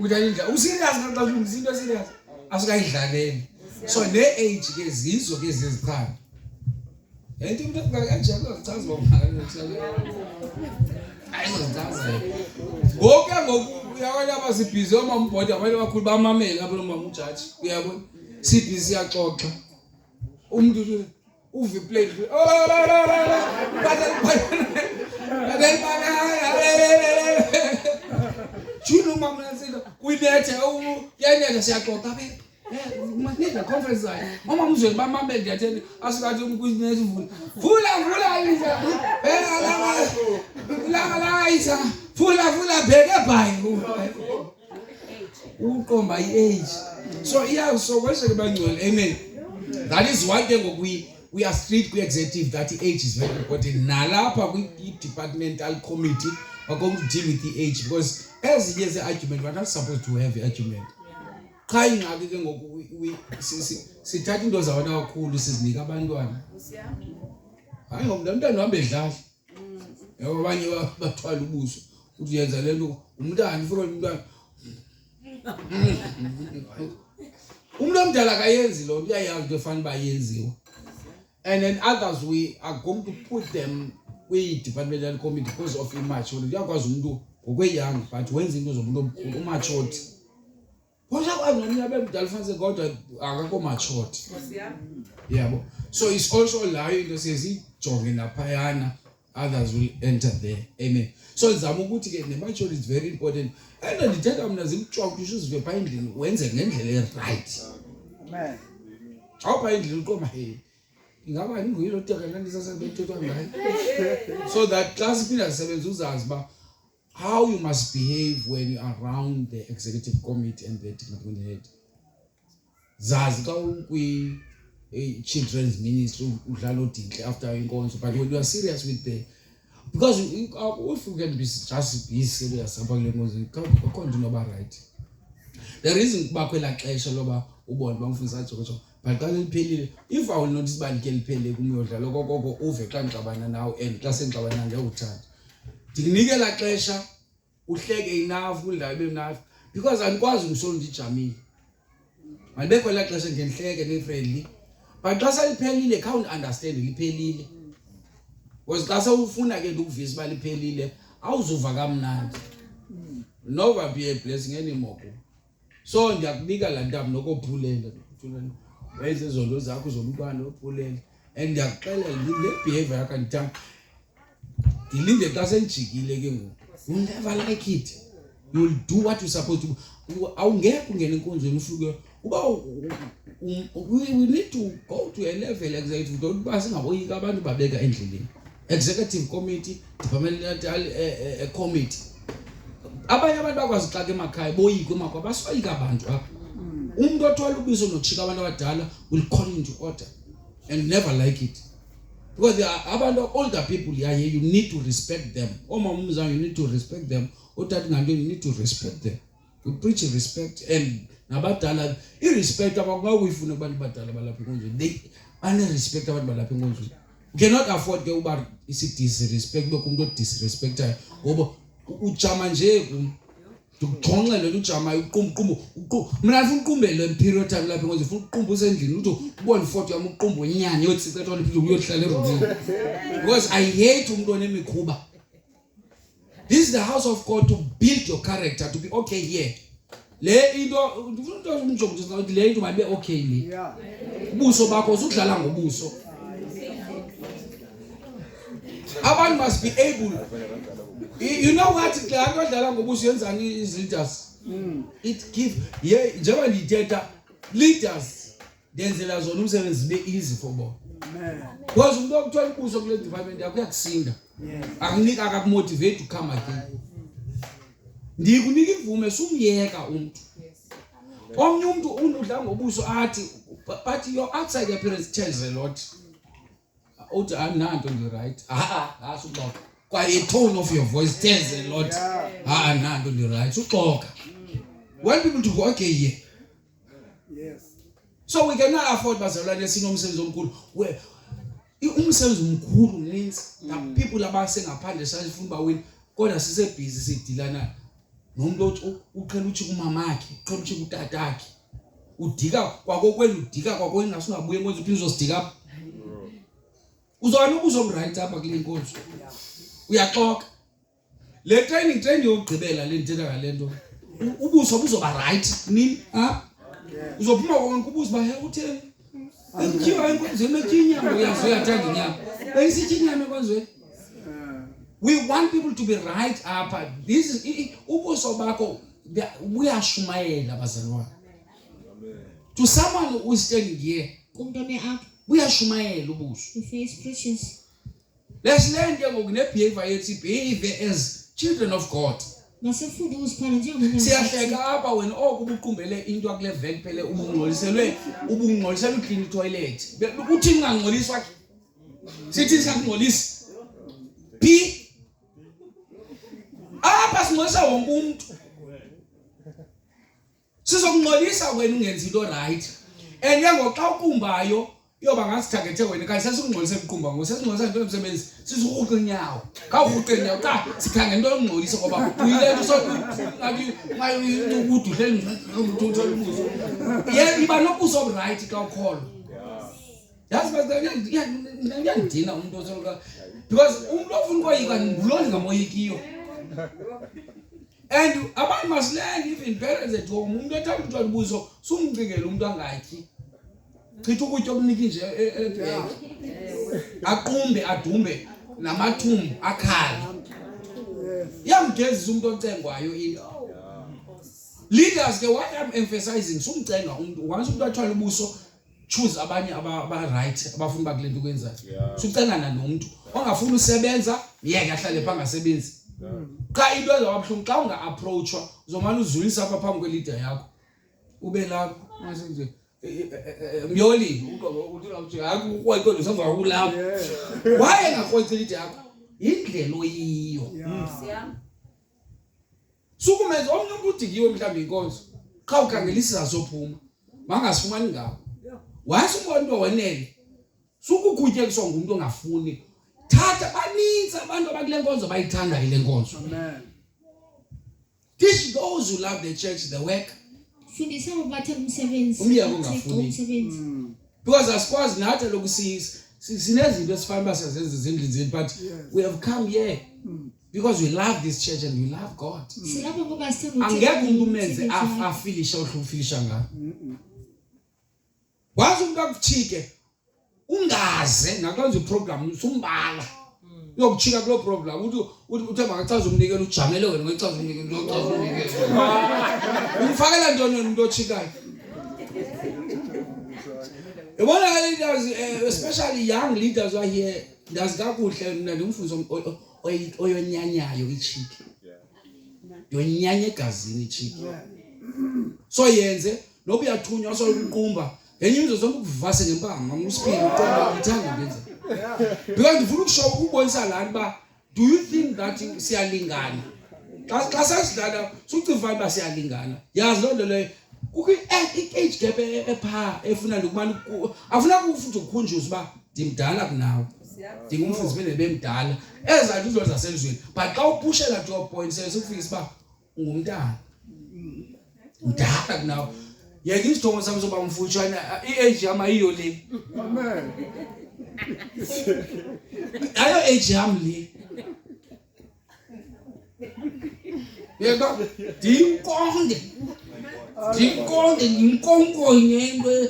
Udalindla userious ngaxa ulungisa into serious asukayidlaleni. So ne age ke zizo ke zezikhaya. Yento umuntu kanjalo uchaza bomaka ayizochaza. Ngoku uyabona abasibhizi omambhodi abantu abakhulu bamamela abantu mamujaji uyabona sibhizi siyaxoxa umuntu uve play Juno mama nasela uyinethe uyanethe siyaxoxa phela Manina conference hayi. Mama mzweni bamamele ndiyatheni asikathi umkuzinethe vula isa. La isa. Vula bheke bhayi. Uqomba iage. So yeah so kwese ke bangcwele amen. That is one thing we are strict executive that age is very important. Nalapha kwi departmental committee are going to deal with the age because as years argument we are not supposed to have an argument. Cha ingake ke ngoku sithatha into zabantu abakhulu sizinika abantwana. Hayi ngomntwana uhambe edlala. Yabo abanye bathwala ubuso. Uthi yenza lento umntwana ufuna umntwana. Umuntu omdala kayenzi lo uyayazi into efana bayenziwe. And then others we are going to put them kwi departmental committee because of immature. Uyakwazi umuntu ngokweyoung but wenza into zomuntu umature. Phosha kwangena bemdala fanele kodwa akakho mature. Yabo. So it's also la into sizijonge naphayana others will enter there. Amen. So izama ukuthi ke ne mature is very important. And ndithetha mina zimtshwa usizive pha endlini wenze ngendlela right. Amen. Awupha endlini uqoma hey. Ingaba ngiyilo tekela ndisasebethethwa ngayo. So that class phila sisebenza uzazi ba how you must behave when you are around the executive committee and the department head. Zazi ka ukwi children's ministry udlala odinhle after inkonzo but when you are serious with the because if you can be just be serious about le nkonzo akho noba right. The reason kuba kwela xesha loba ubone bamfundisa ajojo but xa liphelile if I will notice bandike liphele kumyodlalo kokoko uve xa ngixabana nawe and xa sengixabana ngeuthanda ndikunike la xesha uhleke enough udlala benafi because andikwazi ngisolo ndijamile malibekho la xesha ngenihleke nefriendly but xa seliphelile can't understand liphelile because xa sewufuna ke ukuvisa baliphelile awuzuva kamnandi nova be a blessing anymore. So ndiyakunika la ntambo nokophulela wenze izondo zakho zomntwana ophulela and ndiyakuxelela le behavior yakho ndithanda dilinde xa senjikile ke ngoku you never like it. You will do what you supposed to. Awungeke ungene enkonzweni ufuke uba we need to go to a level executive don't ba singaboyika abantu babeka endleleni executive committee departmental committee abanye abantu bakwazi xa ke emakhaya boyika emakwa basoyika abantu apha umuntu othwala ubiso nochika abantu abadala will call into order and never like it because there are abantu older people here you need to respect them omama umzana you need to respect them othatha ngantoni you need to respect them we preach respect and nabadala irrespect abakuyifuna abantu badala balapha enkonzweni they ane respect abantu balapha enkonzweni you cannot afford ke uba disrespect bekumuntu umuntu odisrespectayo ngoba ujama nje ukuxhonxa lo ujama uqumqumbu mina ngifuna uqumbele period time lapha enkonzweni ufuna uqumbu usendlini uthi ubone ifoto yami uqumbu enyanya yothi sicetha liphilo uyohlala eromini because I hate umuntu onemikhuba. This is the house of God to build your character to be okay here. Le into ufuna umjongo ukuthi le into mayibe okay le. Ubuso bakho usudlala ngobuso. Abantu must be able. You know what? Xa udlala ngobuso yenzani is leaders. It give njengoba ndithetha leaders denzela zona umsebenzi be easy for bona. Because umuntu okuthola ubuso kule department yakho uyakusinda. Akunika akakumotivate to come again. Ndikunika imvume sumyeka umuntu. Omnye umuntu udla ngobuso athi but your outside appearance tells a lot. Uthi ananto nje right. Asuxoxa. Kwaye tone of your voice tells a lot. Ananto nje right. Uxoxa. When people to go okay here. Yes. So we cannot afford bazalwane sinomsebenzi omkhulu where umsebenzi omkhulu means that people abasengaphandle sayifuna ba win kodwa sise busy sidilana nomuntu uqhela uthi kumamakhe uqhela uthi kutatakhe udika kwako kwenu udika kwako ingasingabuye enkonzo uphinde uzosidika apha uzona ukuzomright apha kule nkonzo uyaxoka le training yokugqibela le ntela ngalento ubuso buzoba right nini uzophuma konke ubuso bahe utheni Enkiwa enkonzweni ekinyama uyathanda inyama. Besithi inyama enkonzweni. We want people to be right up. This is ubuso bakho buyashumayela bazalwane. To someone who is standing here. Kumntone apha. Buyashumayela ubuso. The face precious. Let's learn ke ngokunebehavior yethi behave as children of God. Masifunde uziphatha njengabantwana. Siyahleka apha wena okubuqumbele into akule vek phele ubungcoliselwe clean toilet. Uthi ngangcoliswa sithi singangcolisi. P apha singcolisa wonke umuntu. Sizokungcolisa wena ungenza into right. And ngoxa uqumbayo yoba ngasithagethe wena kanti sesingcolisa ebuqumba ngosesingcolisa into emsebenzi sisuhuqa inyawo kawuhuqa inyawo cha sikhanga into engcolisa ngoba uyile so ngathi mayo uduhle ngithola umuzo yeah iba nobuso right xa ukholo yazi ngiyadina umuntu osoka because umuntu ofuna ukuyika nguloni ngamoyikiyo and abantu must learn even parents at home umuntu ethanda ukuthola ubuso sumcikela umuntu angathi chitha ukutya okunika nje aqumbe adumbe namathumbu akhala yamgezisa umuntu ocengwayo into leaders ke what I'm emphasizing sumcenga umuntu once umuntu athwala ubuso choose abanye aba right abafuna bakulento ukwenza sucengana nomuntu ongafuna usebenza yeke ahlale phangasebenzi cha into ezawabhlungu xa unga approachwa uzomana uzulisa apha phambi kwe leader yakho ube lapho mase nje Myoli uthi akukwayiko ngisava kulapho waye ngakhoyithe lithi yakho indlela oyiyo sukumenza omnye umuntu udikiwe mhlawumbe inkonzo xa ukhangelisisa sophuma mangasifumani ngawo wase umbona into wenene sukukhutye kusonga umuntu ongafuni thatha baninzi abantu abakule nkonzo bayithanda ile nkonzo amen teach those who love the church the work fundisa abathanda umsebenzi umyeko ungafuni because asikwazi nathi lokusisa sinezinto esifana basezenza ezindlini but we have come here because we love this church and we love God silapha ngoba sithanda angeke umuntu umenze afilisha uhlufilisha ngayo wazi umuntu akuchike ungaze nakwenza iprogram usumbala uyokuchika kulo program uthi makachaza umnikelo ujamele wena ngichaza umnikelo umfakela ntoni umuntu ochikayo yabona leaders especially young leaders are here ndazi kakuhle mina ndimfunzo oyonyanyayo ichiki yonyanya egazini ichiki so yenze noba uyathunywa so uqumba ngenye imizwa zonke ukuvase ngempama ngusipili uqomba ithanga ngenza because ndifuna ukusho ukubonisa lana ba do you think that siyalingana xa sasidlala sucivana ba siyalingana yazi lo nto leyo kukho age gap epha efuna lokumana afuna kufuthi ukukhunjuza ba ndimdala kunawe ndingumfundisi bene bemdala ezathi izinto zaselizweni but xa upushela to point sekufikisa ba ungumntana mdala kunawe yeke isithongo sami soba mfutshane i-age yami ayiyo le amen ayo age yami le yeka ndinkonkonye into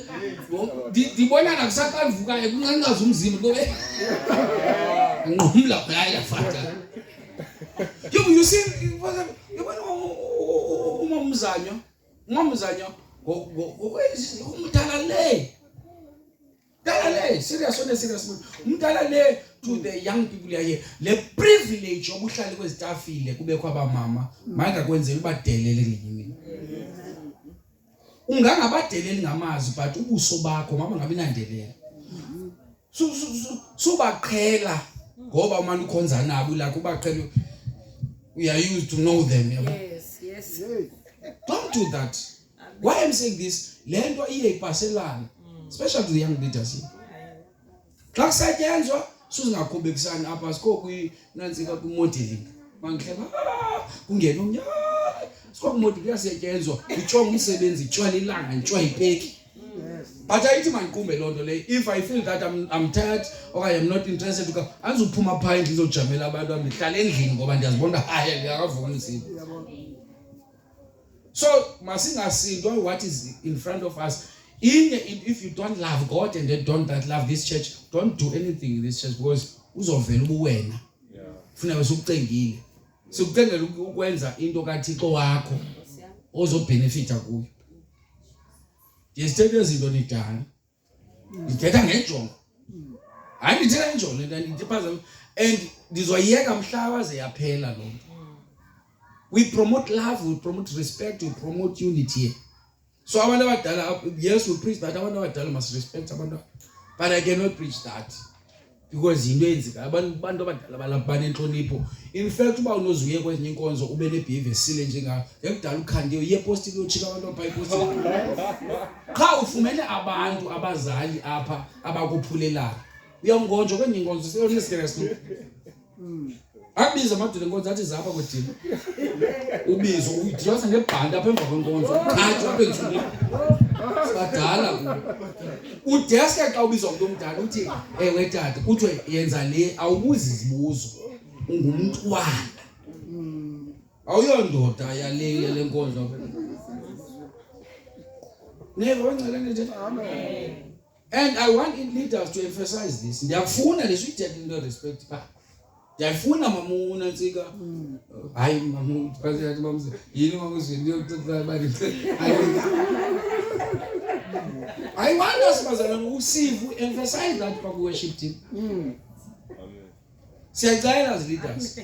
ndibona nakusaqavukayo kuncancaza umzimba kobe nqumla bayafata you see yabona umamzanyo umdala le serious umdala le to the young people here le privilege obuhlali kwezitafile kubekho abamama mayingakwenzela ubadelele ngenyini ungangabadeleli ngamazi but ubuso bakho mama ngabe nandelela subaqhela ngoba uma ukhonza nabo la kubaqhela we are used to know them yes don't do that. Why I'm saying this, lento iye ipaselana, especially to the young leaders here. Xa kusatyenzwa suzingakhobekisana apha sikho nantsika ku modeling. Mangihleba kungena umnyaka Sikokumoto kuyasetyenzwa itshonga umsebenzi itshwala ilanga itshwa ipeki. But ayithi mandiqumbe lonto le if I feel that I'm tired or I am not interested because angizophuma pha endlini ngizojamela abantu abihlala endlini ngoba ndiyazibona hayi ngiyakavuma umzimba. So masingasindwa what is in front of us. If you don't love God and they don't love this church, don't do anything in this church because uzovela ubuwena. Funa wesikucengile. Sikucengela ukwenza into kaThixo wakho ozobenefita kuyo. Yesithethe izinto nidala. Ngithetha ngenjongo. Hayi ngithetha ngenjongo lento ngiphaza and ndizoyeka mhla waze yaphela lo nto. We promote love, we promote respect, we promote unity. So abantu abadala, yes, we preach that abantu abadala must respect abantu. But I cannot preach that. Because into yenzika abantu abadala balapha banenhlonipho. In fact uba unozuye kwezinye inkonzo ube nebehavior sile njenga yakudala ukhandiwe uye post kuyochika abantu apha ipost. Cha ufumene abantu abazali apha abakuphulelayo. Uyongonjo kwenye inkonzo seyonesikeleso. Akubiza amadoda enkonzo athi zapha kwedini. Ubizo udiyasa ngebhanda apha emva kwenkonzo. Khathi apha endlini. Badala udeske xa ubizwa umuntu omdala uthi ewe tata kuthiwe yenza le awubuzi izibuzo ungumntwana awuyondoda yale nkonzo never ongcela nje. Amen. And I want leaders to emphasize this. Ndiyafuna lesithethe into respect pa ndiyafuna mamuna ntsika hayi mamu phakathi mamuse yini mamuse ndiyokuxoxa bani. I want us bazalwane usivu emphasize that for worship team. Amen. Siyacela as leaders.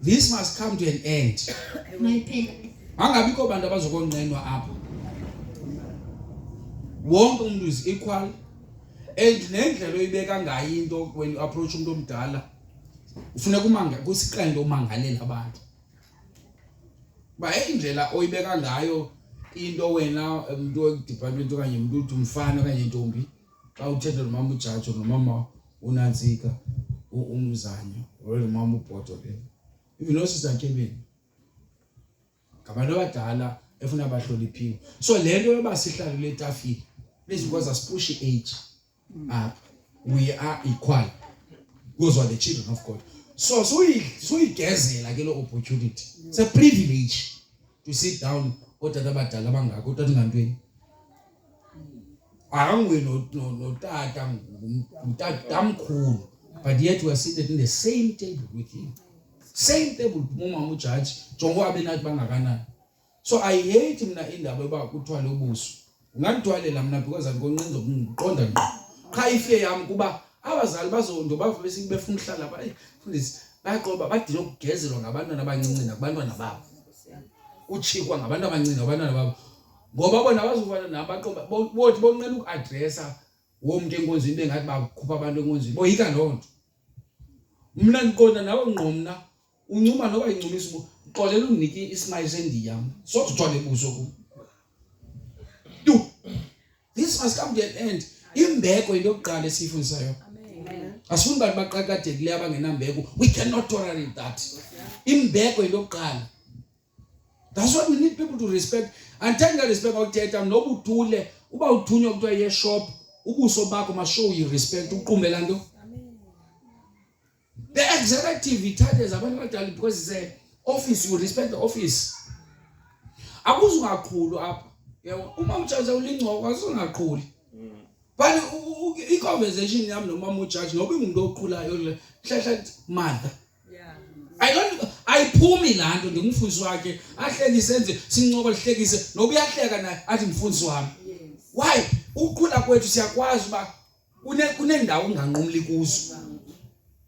This must come to an end. My pen. Angabikho abantu abazokonqenwa apha. Wonke umuntu is equal. And nendlela oyibeka ngayo into when you approach umuntu omdala ufuna kumanga kusiqende umangalela abantu. Ba indlela oyibeka ngayo into wena umuntu wedepartment okanye umuntu uthi umfana okanye intombi xa uthetha nomama uJaji nomama uNantsika umzanyo nomama uBhodo le even no sister Kevin ngabantu abadala efuna abahloniphiwe. So lento yobasihlalo letafile please because us push age up we are equal because we are the children of God. So igezela ke lo opportunity. It's a privilege to sit down otata abadala bangaka utata ngantweni angwe no tata mkhulu but yet we are seated in the same table with him, same table umama uJaji jongo abenathi bangakanani. So I hate mina indaba eba kuthwala ubuso ungandithwalela mina because andikonqenza ukuqonda ngqo cha ifie yami kuba abazali bazondo bava bese befuna uhlala ba fundisi bayaqoba badile ukugezelwa ngabantwana abancinci nakubantwana babo uchikwa ngabantu abancinci abantwana babo ngoba bona bazofana nabaqoba bothi bonqena ukuaddressa womuntu enkonzweni bengathi bakhupha abantu enkonzweni boyika lonto. Mina ngiqonda nawe ngqomna uncuma noba incumisa uxolela uniki ismail sendiyami sothi uthwale buso ku this must come to an end. Imbeko into yokuqala esifundisayo. Amen. Asifuni bantu baqaqadekile abangenambeko. We cannot tolerate that. Imbeko into yokuqala. That's why we need people to respect. And take that respect awuthetha noba uthule uba uthunywa kuthiwa ye shop ubuso bakho must show you respect uqumela nto. The executive ithathe zabantu abadala because it's a office, you respect the office. Akuzu ngaqhulu apha. Uma uJaji ulingcoka asungaqhuli. But i-conversation yami nomama uJaji noba umuntu oqhulayo le hlahla mother. Ayiphumi lanto ngumfundisi wakhe ahleli senze sincoba lihlekise noba uyahleka naye athi mfundisi wami. Why? Ukukhula kwethu siyakwazi ba kunendawo unganqumli kuzo.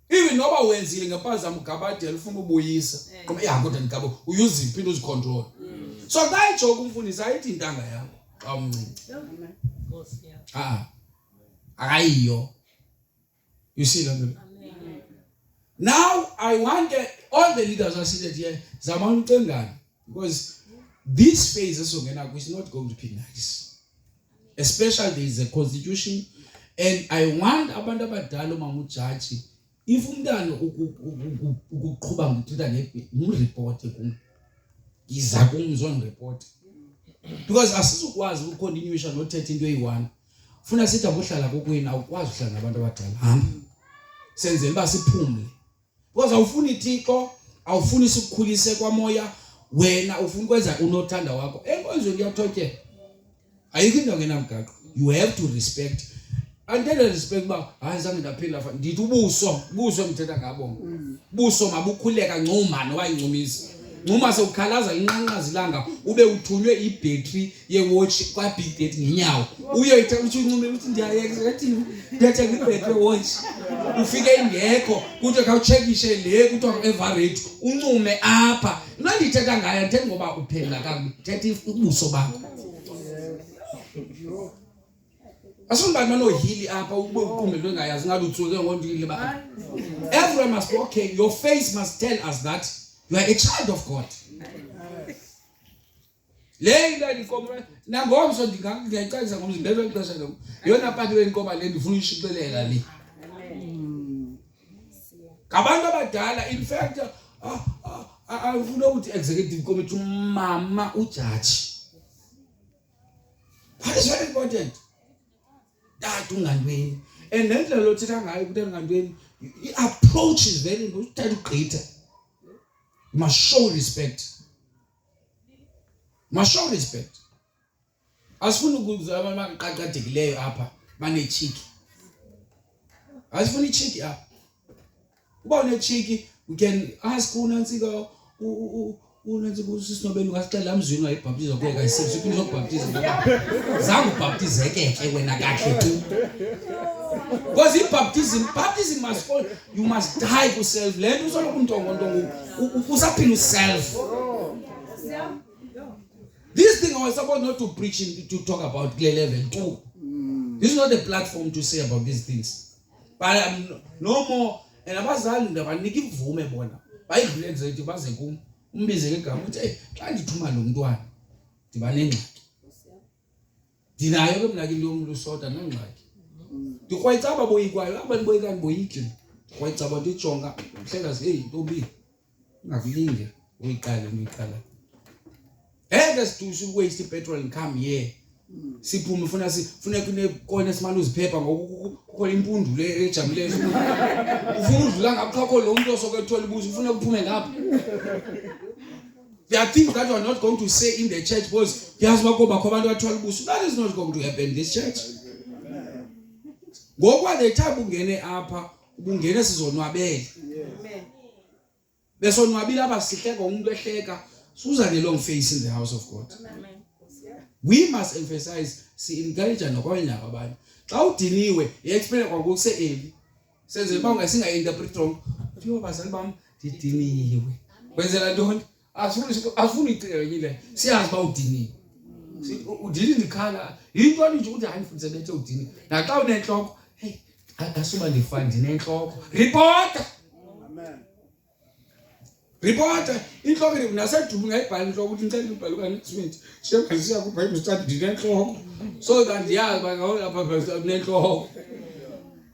Even noba wenzile ngempazamo ugabadela ufuna ubuyisa. Ngoba kodwa ngigabo uyuza impilo uzicontrol. So kayijoke umfundisi ayithi intanga yakho xa umncinci. Akayiyo. You see that? Now I want all the leaders are seated here zamani ucengana because this phase esongena is not going to be nice. Especially there is a constitution and I want abantu abadala umama uJaji if umntana ukuqhuba ngithetha ngephi umreport ku ngiza kumzwa report because asizukwazi ukucontinuation nothetha into eyi1 ufuna sithi abohlala kokwini awukwazi ukuhlala nabantu abadala hamba senzele ba siphumle because awufuni ithixo awufuni sikukhulise kwamoya wena ufuna ukwenza unothanda wakho enkonzweni kuyathotyela ayikho into ngenamgaqo you have to respect andele respect ba hayi zange ndaphila fa ndithi ubuso emthetha ngabo buso mabukhuleka ncuma nowayincumisa ncuma sewukhalaza inqanqazi langa ube uthunywe ibattery yewatch kwa big date ngenyawo uyoyithatha uthi uncumile uthi ndiyayeka ngathi ndiyathenga ibattery watch ufike ingekho kuthi khawucheckishe le kuthiwa everate uncume apha nandithetha ngayo andithetha ngoba uphela kabi thetha ubuso bakho asungani manohili apha ube uqumbe ngayazi ngathi utsuke ngondile ba everyone must be okay your face must tell us that you are a child of God leila inkomo nangomso ngiyayicacisa ngomzimbe wexesha lo yona part wenkomo le ndifuna uyishicilela le ngabantu abadala in fact awufuna ukuthi executive committee mama ujudge that is very important that ungantweni and nendlela lothetha ngayo ukuthi ungantweni i-approach is very important uthatha ugqitha you must show respect asifuni ukuza abaqaqadekileyo apha banechiki asifuni ichiki apha uba unechiki we can ask unantsika unantsika usisinobeni ungasicela amzwini wayebhaptiza kuweka isiphi into zokubhaptiza ngoba zange ubhaptizeke wena kahle tu because baptism must fall you must die to self le nto usoloku ntongo usaphila uself this thing I was supposed not to preach to talk about level 2 this is not the platform to say about these things but no more and abazali ndabanika imvume bona bayidlule ngizethi baze kum umbize ngegama uthi hey xa ndithuma lo mntwana ndiba nengxaki dinayo ke mna ke lo muntu soda nengxaki ndikwayitsa ababoyikwayo abantu boyikani boyiki kwayitsa abantu ijonga mhlekazi hey ntombi ngakulinge uyiqale let's do waste petrol and come here siphume ufuna kune simane uziphepha ngokukho impundulo ejamileyo ufuna udlula ngapha lo muntu osokethola ibuso ufuna kuphume ngapha there are things that you are not going to say in the church because yazi bakoba abantu bathola ibuso that is not going to happen in this church ngokwa the time ungene apha ubungene sizonwabela amen besonwabile abasihleka umuntu ehleka suza ne long face in the house of God amen we must emphasize encourage nokwanya abantu xa udiniwe i-experience kwakuse eli senze ba ungasinga interpret wrong thiyo bazali bam didiniwe kwenzela ntoni asifuni icele siyazi ba udiniwe udini ndikhala into nje ukuthi hayi mfundise bethe udini naxa unenhloko hey asuba ndifandi nenhloko report inhloko nasedubu ngayibhala inhloko ukuthi ngicela ubhaluka next week shema siya ku Bible study dinenhloko so that ndiyazi bangawona lapha nenhloko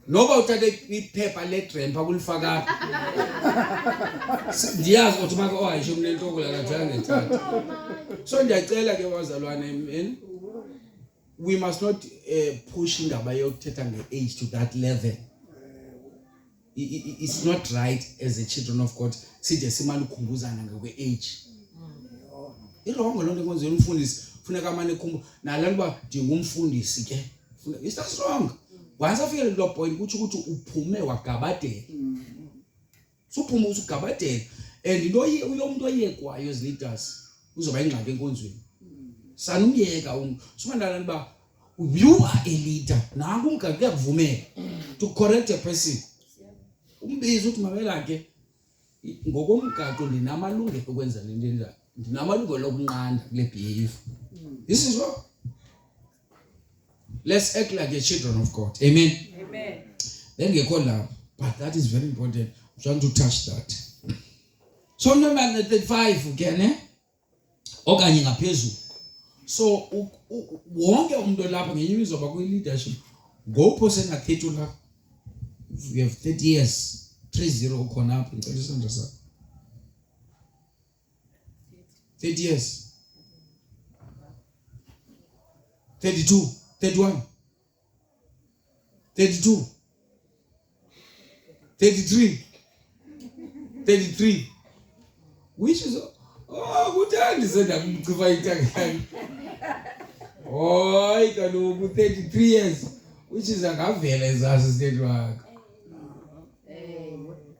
noba uthathe iphepha ledrempa kulifaka ndiyazi ukuthi maka oyisho kunenhloko la kathanga ngithatha so ndiyacela ke wazalwane amen we must not push indaba yokuthetha ngeage to that level it's not right as the children of God side simane ukukhumbuzana ngokwe-age irongo lonto enkonzweni umfundisi funeka amane khumbu nalalo ba ndingumfundisi ke is that wrong once afike lo point ukuthi uphume wagabadela suphume usugabadela and uyo muntu oyekwayo as leaders uzoba ingxaki enkonzweni sanumyeka sumandana ba you are a leader nangu umgaqo kuyakuvumela to correct a person umbizo uthi mamela ke ngokomgaqo ndinamalungelo okwenza le nto enjalo ndinamalungelo lokunqanda kule behavior this is what let's act like a children of God amen then ngekho lapho but that is very important I'm trying to touch that so number 35 again okanye ngaphezulu so wonke umuntu lapha ngenye izoba kwi leadership ngopho sengathethu lapha we have 30 years 30 ukhona apha ngicela isandla sakho 30 years. 32, 31, 32, 33, 33. Which is good hand is that oh, I can do 33 years, which is a very as state work.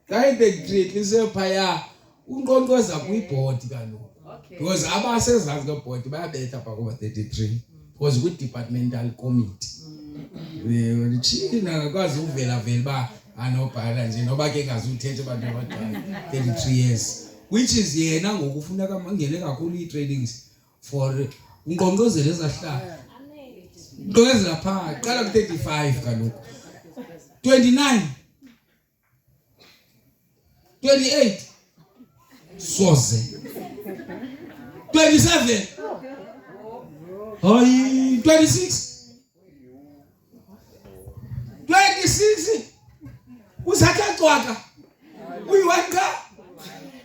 That the great listen paya unkonkoza kuyibhodi kaloku because abasezazi ngebhodi bayabetha pha kuba 33 because kwi departmental committee uchina akwazi uvela vela ba anobhala nje noba ke ngazuthethe abantu abadala 33 years which is yena ngokufuna kamangene kakhulu i-trainings for unkonkozelo ezahlala unkonkozela pha qala ku 35 kaloku 29 28 soze 27 hayi 26 usatha cwaka uyiwanqa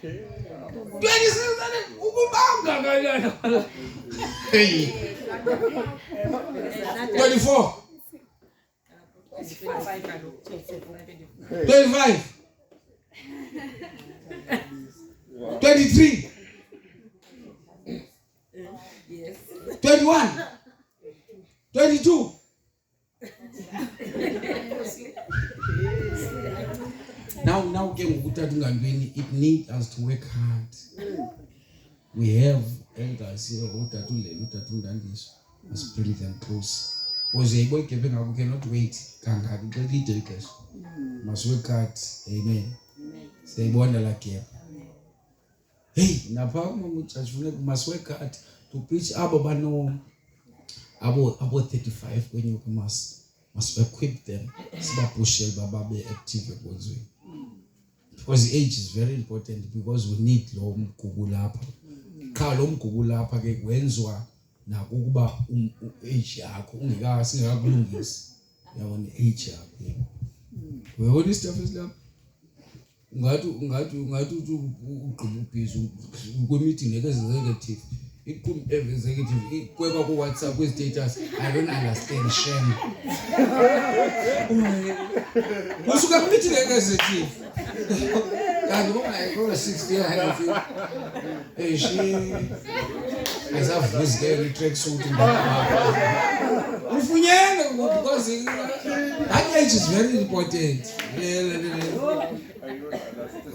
27 ukubanga kalana hey 24 25 23 Yes. 21 22 now ke ngokuthatha ungantweni it needs us to work hard. We have elders here uthatha uLelo uthatha uNdandiso, must bring them close because yebo igebe ngabo cannot wait kangaka xa lide ixesha must work hard. Amen. Siyibona la gap. Hey, napha uma church funeka must work hard to preach abo bano abo 35 kwenye must equip them sibapushele babe active ekonzweni because age is very important because we need lo mgugu lapha qha lo mgugu lapha ke kwenzwa nakuba age yakho singakakulungisi yabona age yakho uyabona stuff islapha ungathi ugqiba ubhizi kwemeeting executive iqhum executive ikweba ku WhatsApp kwi status I don't understand shame usuka meeting executive kanti ngoba 60 years she ezavuza ke track suit ufunyene because that age is very important.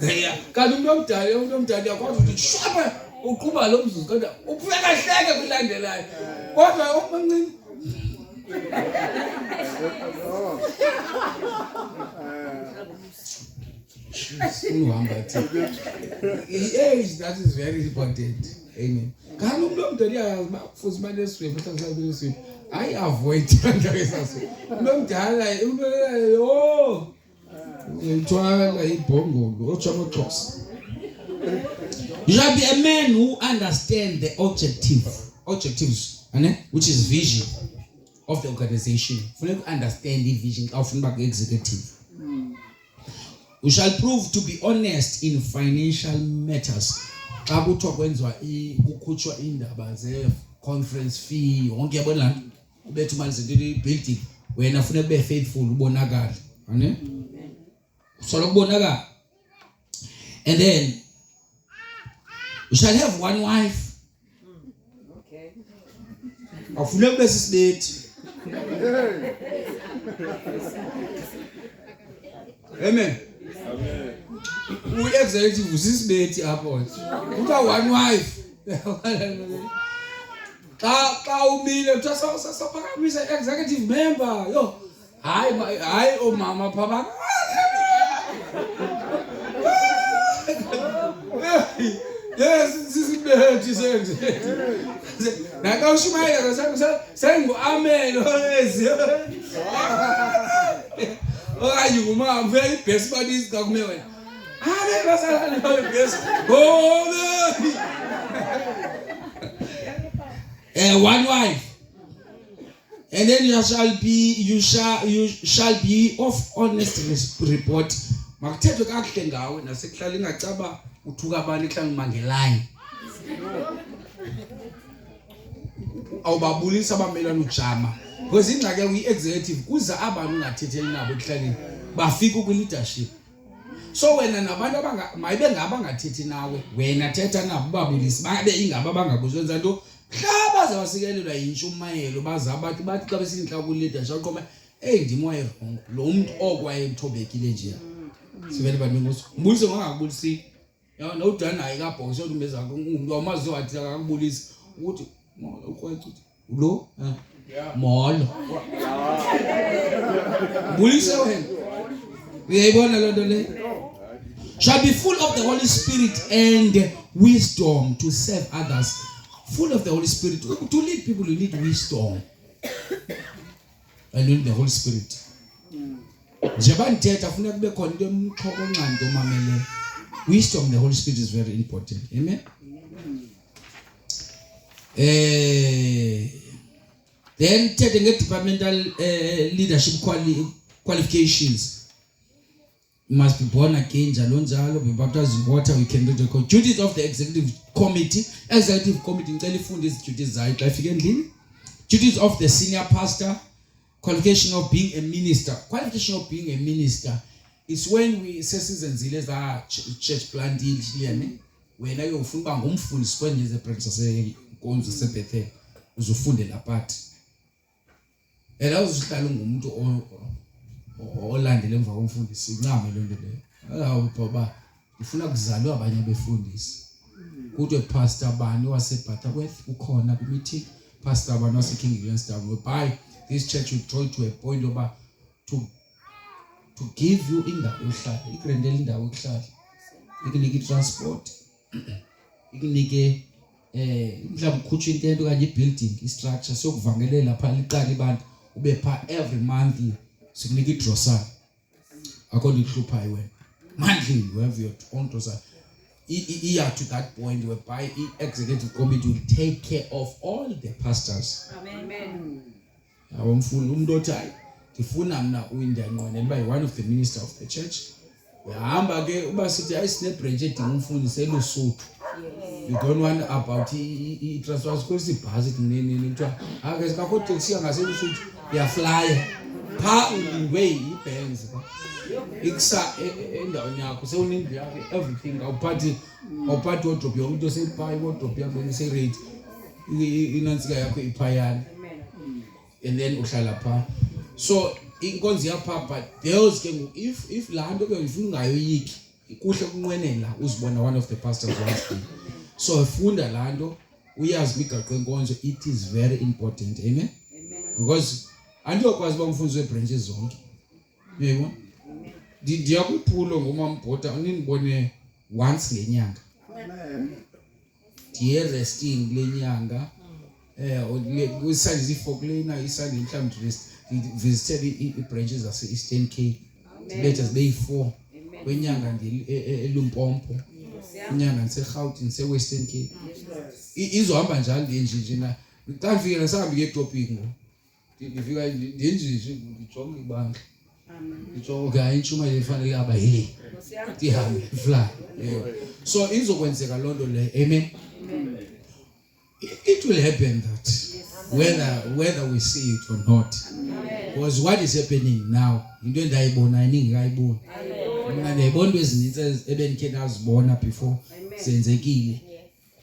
Yeah, kanti umuntu omdala yakwazi ukuthi shapa uqhuba lo mzuzu kodwa ufika hleke kulandelayo kodwa omncane age that is very important. Amen. Kanti umuntu omdala yazi bakufuza baneswebe mhlawumbe I avoid ngakesase umuntu omdala oh Twala ibhongo ochamoxhosa. You shall be a man who understands the objectives, which is vision of the organization. You understand the vision of the executive. You shall prove to be honest in financial matters. Kabuthwa kwenzwa ukukhutshwa indaba ze conference fee wonke yabona ubethu imali zethu building wena ufuna ube faithful ubonakala. So and then you shall have one wife. Okay. Afuna ube sisibethi. Amen. Amen. U-executive usisibethi apho. Utha one wife. Xa umile uthatha saphakamisa executive member. Yo. Hayi omama phaba. Yes, sisibethi senze. Nakawushumayela sengu amen ezi. Oyi ngumama vele ibest buddies kakume wena. Hayi basala lo ibest. One wife. And then you shall be of honest report. Makuthethwe kakuhle ngawe nasekuhlala ingacaba uthuka abantu ehlanga mangeline. awubabulisa abamelwane ujama because ingxaki kwi-executive kuza abantu ungathetheli nabo ekuhlaleni bafika kwi-leadership. So wena nabantu mayibe ngaba ngathethi nawe wena thetha nabo babulisi babe ingaba bangakuzwenza nto mhla baze basikelelwa yintshumayelo baza bathi xa besinhla ku-leadership aqoma ndim wayewrong lo muntu okwayemthobekile nje sivele bantu ngoso mbulise ngangakubulisi yabona udana ayikabhokisi odumbeza umuntu wamazi wathi akakubulisi ukuthi ukwethu lo molo bulise wena uyayibona loo nto le. Shall be full of the Holy Spirit and wisdom to serve others. Full of the Holy Spirit. To lead people, you need wisdom. And you need the Holy Spirit. Wisdom, the Holy Spirit is very important. Amen? Then, departmental leadership qualifications. You must be born again, be baptized in water, we can do the duties of the executive committee. Executive committee, duties of the senior pastor, qualification of being a minister. Qualification of being a minister is when we say citizens church planting, when I go from home full spend is a princess going to Sepete, was a food in a part. And I was telling to olandele emva komfundisi incame lonto leyo awuba ufuna kuzalwa abanye befundisi kuthiwe pastor bani waseButterworth ukhona ku meeting pastor bani wase King Williamstown by this church will try to a point over to give you indawo yokuhlala igrendele indawo yokuhlala ikunike transport ikunike mhlawumbe ukhutsha intento kanye building istructure sokuvangelela lapha liqala ibantu ube pha every month sikunike drossal according to wena monthly you have your own drossal to that point whereby the executive committee will take care of all the pastors. Amen. Awumfuna umuntu othi ndifuna mina uyindanqwane liba one of the minister of the church uyahamba ke uba sithi ayisine branch edinga umfundisi eLusuthu. You don't want about transfer school ibhasi kunini kuthiwa ake sikakho taxi ngaseLusuthu uyaflya pha ulingwe iBenz iksa endaweni yakho sewunindlu yakho everything awuphathi wardrobe yomuntu osepha wardrobe yakho iserate inansika yakho iphayana and then uhlala pha so inkonzo yapha but those ke if lanto ke ufuna ungayoyiki kuhle kunqwenela uzibona one of the pastors once so ufunda lanto uyazi imigaqo enkonzo it is very important. Amen. Because andiyokwazi uba umfundisi webranches zonke yebo ndiyakuphulo ngomambhota unindibone once ngenyanga ndiye resting lenyanga kwisandi zifokulena isandi mhlawumbe rest visited i-branches zase-Eastern Cape later zibe 4 kwenyanga eLumpompo inyanga ndiseGauteng ndise-Western Cape izohamba njalo nje na xa ndifike nasahambi ke-topic ngo ndifika ndenjije ndijonge ibandla ndijonge hayi intshumayelo efanele aba ndihambe fly so izokwenza loo nto leyo. Amen. It will happen that whether we see it or not. Because what is happening now into endayibona ningekayiboni mina ndiyayibona into ezininzi ebendikhe ndazibona before zenzekile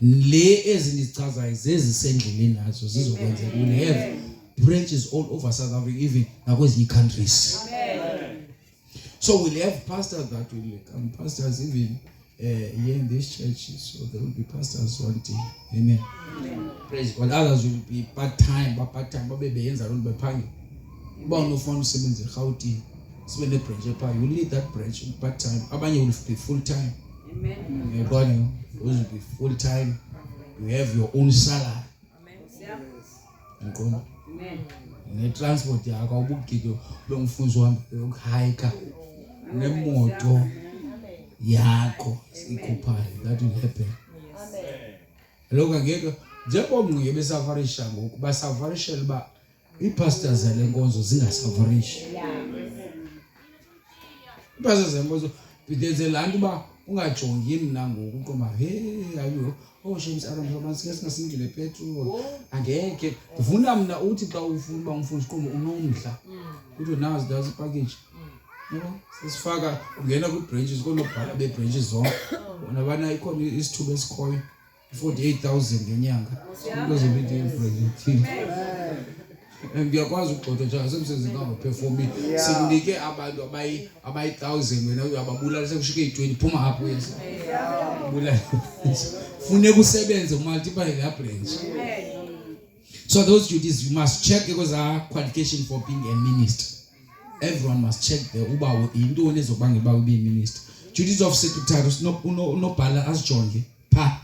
le ezindichazayo zezisendleleni nazo zizokwenzeka. We have branches all over South Africa, even nakwezinye countries. So we'll have pastors that will become pastors even here in this church. So there will be pastors one day. Amen. Praise God. Others will be part-time, babe beyenza loo nto bephange uba unofuna usebenza eGauteng sibe nebranch epha you will need that branch part-time. Abanye will be full-time. Amen. God will be full-time. You have your own salary. Amen. Ne-transport yakho awubugido lomfunzi wami yokuhayika nemoto yakho ikhuphayo. That will happen. Lokho angeke njengomngcwele besafarisha ngoku basafarishela uba ii-pastors zale nkonzo zingasafarishi. Ii-pastors zenkonzo there's a land uba ungajongi mina ngoku qoma ayo James Aram masike singasindile petrol angeke ufuna mina uthi xa ufuna uba umfundisi qomo unomdla uthi nazi dazi package yebo sisifaka ungena ku branches konobhala be branches zonke bona bana ikhona isithuba esikhoyo 48,000 ngenyanga because of it project ngiyakwazi ukugxotha njalo semsenzini angaperformi sinike abantu abayi 1000 wena uyababulala sekushike i20 phuma apho yesa bulala fune kusebenze multiply la branch. So those duties you must check because our qualification for being a minister. Everyone must check the uba into nezobangela ba ube minister. Duties of secretary unobhala asijonge pha.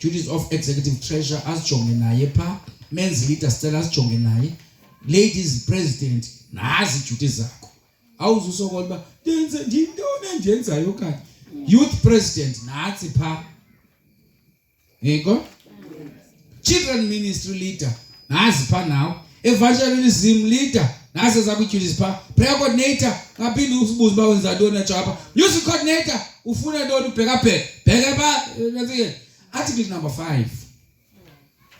Duties of executive treasurer asijonge naye pha. Men's leader still asijonge naye. Ladies president nazi duties zakho. Awuzusokola ba ndenze ndintoni endenzayo kanti. Youth president nathi pha. Yego? Children ministry leader nazi pha nawo. Evangelism leader nazi zakho duties pha. Prayer coordinator ngaphinde usibuze ba wenza ntoni ajapha. Music coordinator ufuna ntoni ubheka bheka ba nenzike. Article number 5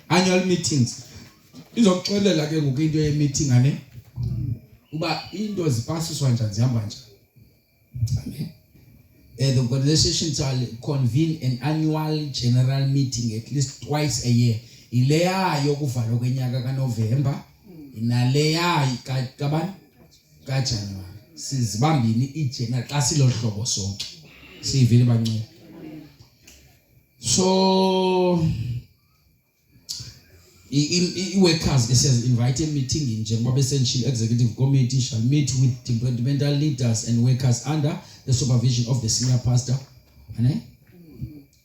annual meetings izokuxolela ke ngoku into ye meeting ane uba into zipasiswa njani zihamba njani. Amen. The organization shall convene an annual general meeting at least twice a year. Ileya yokuvala kwenyaka kaNovember inaleya kabani kaJanuary. Sizibambini iGeneral xa silohlobo sonke. Sivile bancane. So workers, it says invite a meeting in njengoba essential executive committee shall meet with departmental leaders and workers under the supervision of the senior pastor.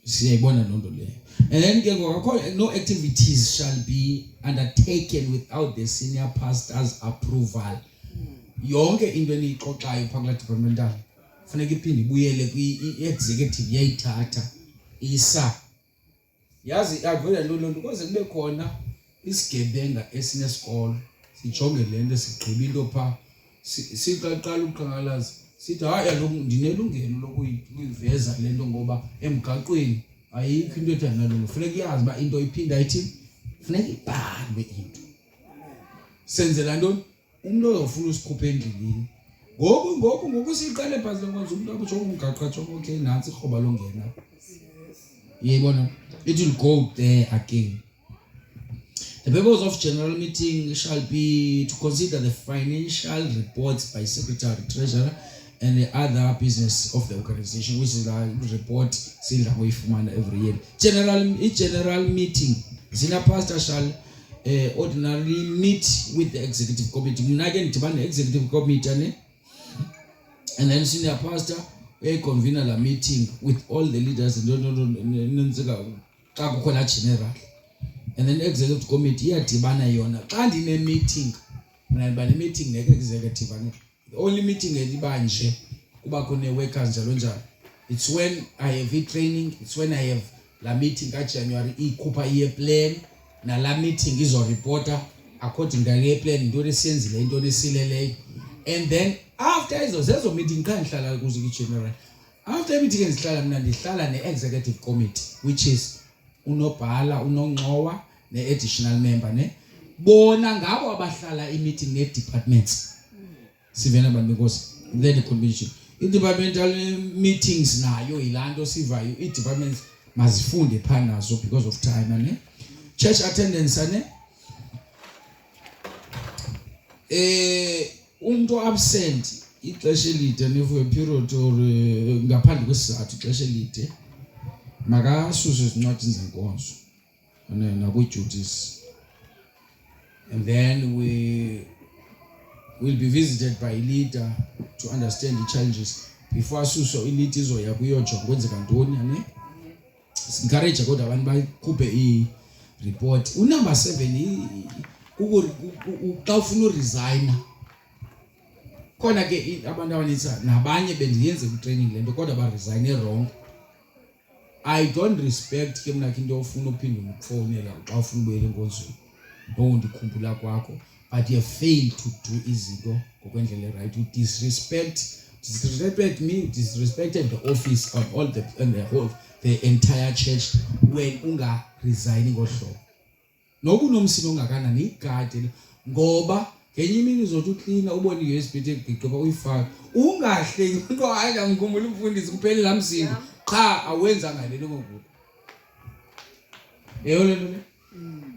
Siyayibona lonto leyo. And then ke ngoku no activities shall be undertaken without the senior pastor's approval. Yonke into eniyixoxayo phakathi departmental kufanele iphinde ibuyele kwi-executive yayithatha isa yazi avela lonto kuze kube khona isigebenga esinesikolo sijonge lento sigqiba into pha siqaqala uqhankqalaza sithi hayi lo ndinelungelo lokuyiveza lento ngoba emgaqweni ayikho into ethanda nalungu kufanele yazi ba into iphinda ithi kufanele ibhalwe into senzela ntoni umuntu ozofuna usikhuphe endleleni ngoku siqale phantsi kwenza umuntu abujonga umgaqo ajonga okay nansi ikhoba longena yebona it will go there again. The purpose of general meeting shall be to consider the financial reports by secretary, treasurer, and the other business of the organization, which is a report seen every year. General meeting. Senior pastor shall ordinarily meet with the executive committee. Again, the executive committee, and then senior pastor convene a meeting with all the leaders and general. And then executive committee yadibana yona xa ndine meeting mina meeting ne executive the only meeting ediba nje kuba kune workers njalo njalo. It's when I have training, it's when I have la meeting ka January ikhupha iye plan na la meeting izo reporter according to the plan into lesenzile into lesileleyo. And then after izo meeting kan hlala kuze ki general. After meeting enzihlala mina ndihlala ne executive committee which is unobhala unongxowa ne-additional member ne bona ngabo abahlala i-meeting ne-departments sivena abantu because then commission i-departmental meetings nayo ilanto sivayo i-departments mazifunde phanazo because of time ne church attendance ne umuntu absent ixesha elide ne for a period or ngaphandle kwesizathu ixesha elide makasuse izincwadi zenkonzo nakwi-duties, and then we will be visited by a leader to understand the challenges before asuswe i-lead izoya kuyojonga kwenzeka ntoni ane encourage kodwa abantu bakhuphe i-report. Number 7 xa ufuna uresigna khona ke abantu abaninzi nabanye bendiyenze ku-training lento kodwa baresign wrong. I don't respect ke mna into ofuna uphinde ukufonela xa ufuna ubuyela enkonzweni ndikhumbula kwakho, but you fail to do izinto ngokwendlela right. You disrespect disrespect me, disrespected the office of all the entire church when unga resigning ngohlobo. Nobu nomsino ongakanani igadi ngoba ngenye imini uzothi uclean ubone iUSB egqiqoba uyifaka ungahleki into hayi ngikhumbula umfundisi kuphela lamsindo cha awenza ngalelo ngokuthi lento le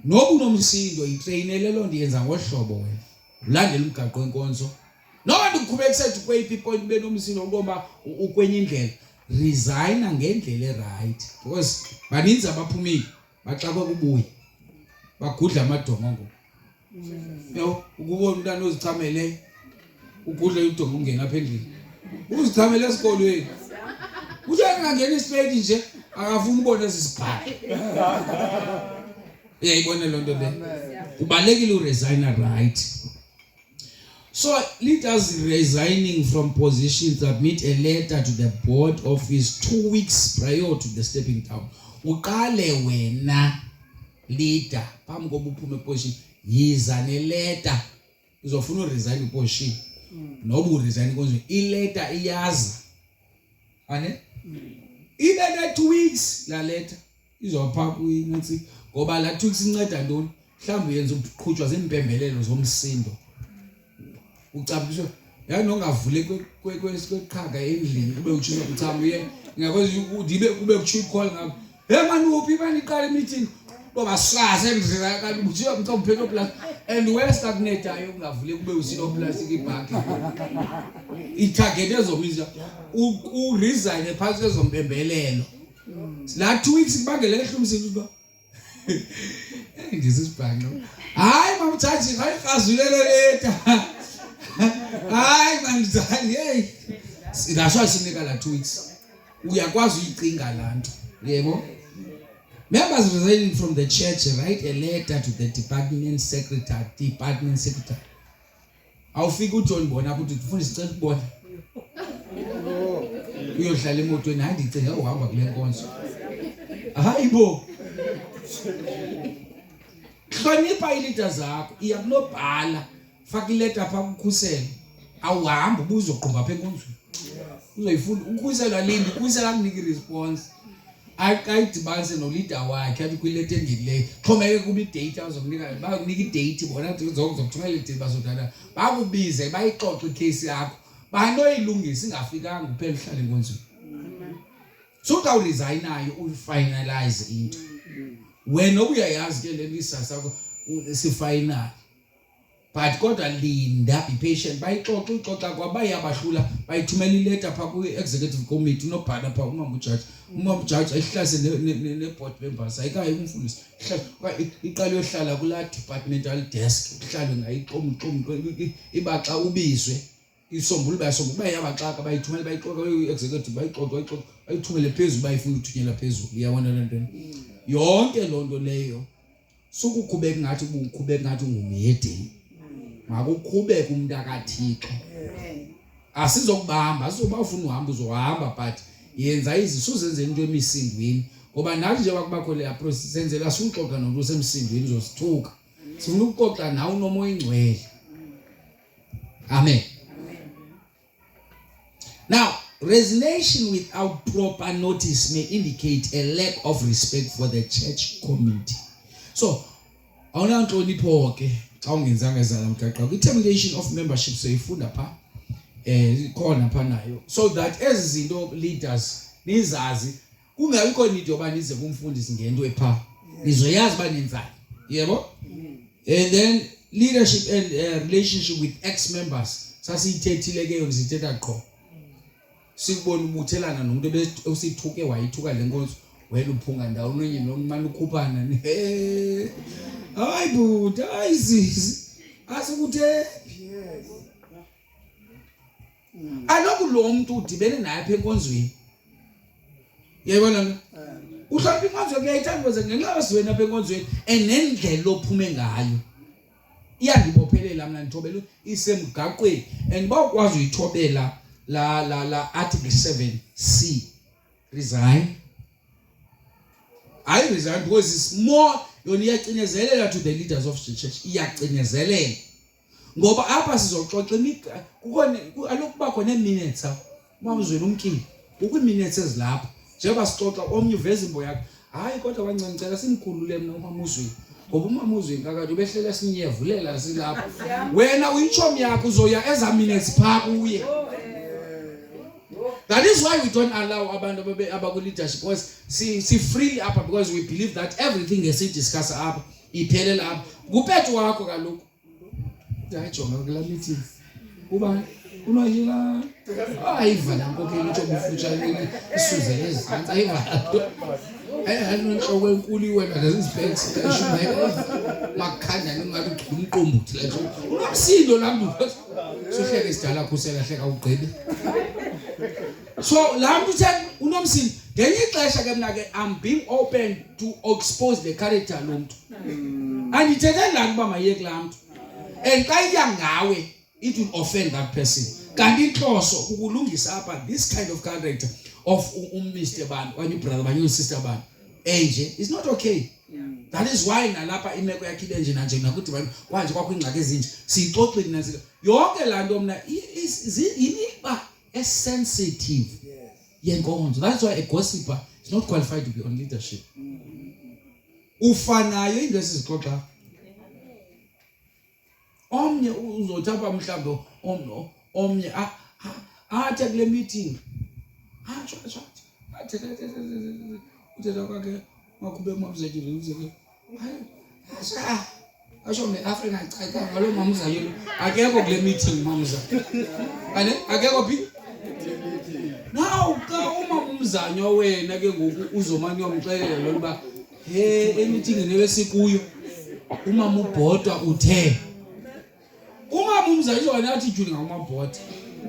nobu nomsindo itrainele lo ndiyenza ngohlobo wena ulandela umgaqo wenkonzo noma ndikhubeka sethi kweyiphi point benomsindo ngoba ukwenye indlela resign ngendlela right because baninzi abaphumile baxakwe kubuye bagudla amadongo ngoku yo ukubona umntana ozichamele ugudla idongo ungena apha endlini uzichamele esikolweni uthi angangena isipedi nje akafuni ubona esisibhali uyayibona lonto le kubalekile uresign right. So leaders resigning from positions submit a letter to the board office 2 weeks prior to the stepping down. Uqale wena leader phambi koba uphume eposition yiza neletter uzofuna uresign iposition noba uresign konje iletter iyaza ane ibe 2 weeks la letter izopha kuyithi ngoba la 2 weeks inceda ntoni mhlawumbe yenza uqhutshwa zempembelelo zomsindo ucabisho yani ongavule kweqhaga endlini ube utshiso kuchama uye ngakwazi udibe kube kuthi call ngapha hey man uphi bani iqala meeting ngoba sasa endlela kanti uthi umntwana upheka plus and where stagnate ayo ungavule kube usilo plastic ibhaki itarget ezobiza uresign phakathi kwezompembelelo la 2 weeks kubangela ehlumsini uba ndisibhanqo hayi mamthathi hayi khazulelo leta hayi mandizali hey sinasho sinika la 2 weeks uyakwazi uyicinga lanto yebo. Members resigning from the church write a letter to the department secretary awufika uJohn bona ukuthi ufundisa icela ukubona uyohlala emotweni hayi ndicinga uhamba kule nkonzo hayibo hlonipha ileader zakho iyakunobhala faka iletter apha kukhusela awuhamba ubuzoqhumba apha enkonzweni uzoyifunda ukhuselwa lindi ukhuselwa kuniki response ayidibanise no leader wakhe athi kwiletter engile xhomeke kuba idate azokunika bakunika idate bona zokuthumela idate bazodana bakubize bayixoxe icase yakho banoyilungisa ingafikanga uphela uhlale enkonzweni so ka uresignayo ufinalize into wena uyayazi ke le lisa sakho sifinal but kodwa linda be patient bayixoxa kwabaye abahlula bayithumela iletter pha ku executive committee unobhala pha umama judge ayihlase ne board members ayikayi umfundisi iqala yohlala kula departmental desk uhlale ngayiqomuqomu ibaxa ubizwe isombululo bayasombululo bayabaxaka bayithumela bayixoxa executive bayixoxa ayithumele phezulu bayifuna uthunyela phezulu iyabona lento yonke lonto leyo sukukhubeka ngathi ubukhubeka ngathi ungumyedeni makukhubeka umuntu akathixo asizokubamba asoba ufuna uhamba uzohamba but yenza izisu zenze into emisindweni ngoba nathi nje bakubakho le process senzela suxoxa nomuntu osemsindweni uzosithuka sifuna ukuxoxa nawe unomoya ingcwele amen. Now, resignation without proper notice may indicate a lack of respect for the church community. So, awunanhlonipho ke xa ungenzanga ezala mgaqo termination of membership seyifunda pha ikhona pha nayo so that ezi zinto leaders nizazi kungabikho need yoba nize kumfundisi ngento epha nizoyazi banenzani yebo. And then leadership and relationship with ex-members sasiyithethile ke yona sithetha qho sikubona ubuthelana nomuntu osithuke wayithuka lenkonzo wena uphunga ndawo nonye nomani ukhuphana hayi buda hayi sisi asikuthe aloku lo muntu udibene naye apha enkonzweni yayibona uhlapha inkonzo kuyayithandaza ngenxa yosiwena apha enkonzweni enendlela ophume ngayo iyandibophelela mina ngithobela isemgaqweni and bawukwazi uyithobela la article 7C resign. I resign because it's more yona iyacinezelela to the leaders of the church iyacinezelela ngoba apha sizoxoxa alokuba khona minutes mamzweni umkile ukwi-minutes ezilapha njengoba sixoxa omnye uveza imbo yakhe hayi kodwa kancane ngicela simkhulule mina umamuzweni ngoba umamuzweni kakade ubehlela sinyevulela silapha wena uyitshomi yakho uzoya eza minutes pha kuye. That is why we don't allow abantu abaku-leadership because si freely apha because we believe that everything esidiscuss apha iphelela apha kuphethe wakho kaloku yayijonga kula meeting ubani unoyila ayiva la nkokheli nje obufutshane isuzele ezantsi ayiva ayinonhloko enkulu wena lezibhekes eshumayela makhanda ningathi umqombuthi la nje unomsindo la mntu sohleke sidala khusela hleka ugqibe so la mntu utheni unomsindo ngenye ixesha ke mina ke I'm being open to expose the character lo mntu andithethe lani uba mayeke la mntu and xa iya ngawe it will offend that person kanti inhloso ukulungisa apha this kind of character of Mr. Bani okanye brother bani usister bani enje is not okay. That is why nalapha imeko yakhe ibenje nanje nakuthi bani kwanje kwakho ingxaki ezinje sixoxile nazi yonke la nto mina iniba sensitive yenkonzo. That's why a gossiper is not qualified to be on leadership. Ufanayo into esizixoxa omnye uzothapha mhlawumbe omnye athi kule meeting uthetha kwakhe makube mamzekile uzeke asho ne-Afrika chaka ngalo mamzakelo akekho kule meeting mamza akekho phi now ka uma umzanyo wena ke ngoku uzomani uyomxelela lo kuba emeeting nebesikuyo uma ubhodwa uthe uma umzanyo wena athi juli ngamabhota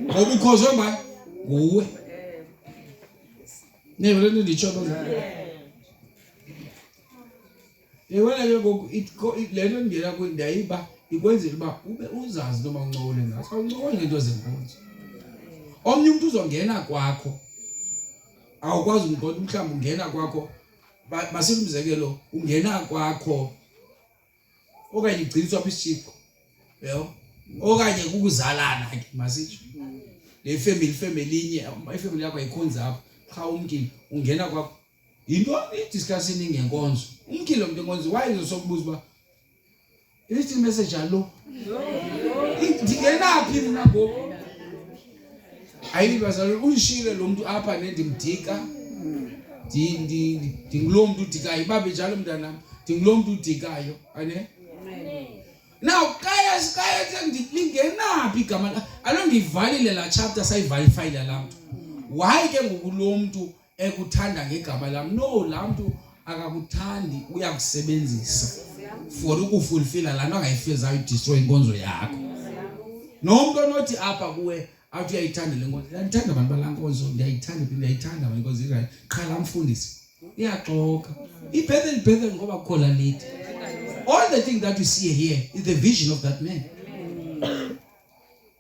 ngoba ikhozwe ngani nguwe nebe lento ndicho yewena ke ngoku lento ndiyela ndayiba ikwenzela uba ube uzazi noma uncole ngaso awuncole ngento zenkonzo. Omnye umuntu uzongena kwakho awukwazi umqondo mhlawumbe ungena kwakho basilumzekelo ungena kwakho okanye igciniswa bisishiko yebo okanye ukuzalana ke masitsho le family inye ifamily yakho ayikhonza apha cha umkile ungena kwakho into idiscussing ngenkonzo umkile umuntu enkonzo why izosokubuza ba ithi message alo ndingenaphi mina ngoku ayibazalo uyishile lo muntu apha nendimdika ndingulo muntu udikayo babe njalo mntanami ndingulo muntu udikayo ane now kaya ndingenaphi igama alo ndivalile la chapter sayivalify la mntu why ke ngoku lo muntu ekuthanda ngegama lam no la mntu akakuthandi uyakusebenzisa for ukufulfilla la nto angayifezayo destroy inkonzo yakho nomuntu onothi apha kuwe athi uyayithanda le nkonzo ndiyayithanda abantu balankonzo ndiyayithanda inkonzo irayi qhala mfundisi iyaxoka ibhethel ngoba kukhola late all the thing that you see here is the vision of that man.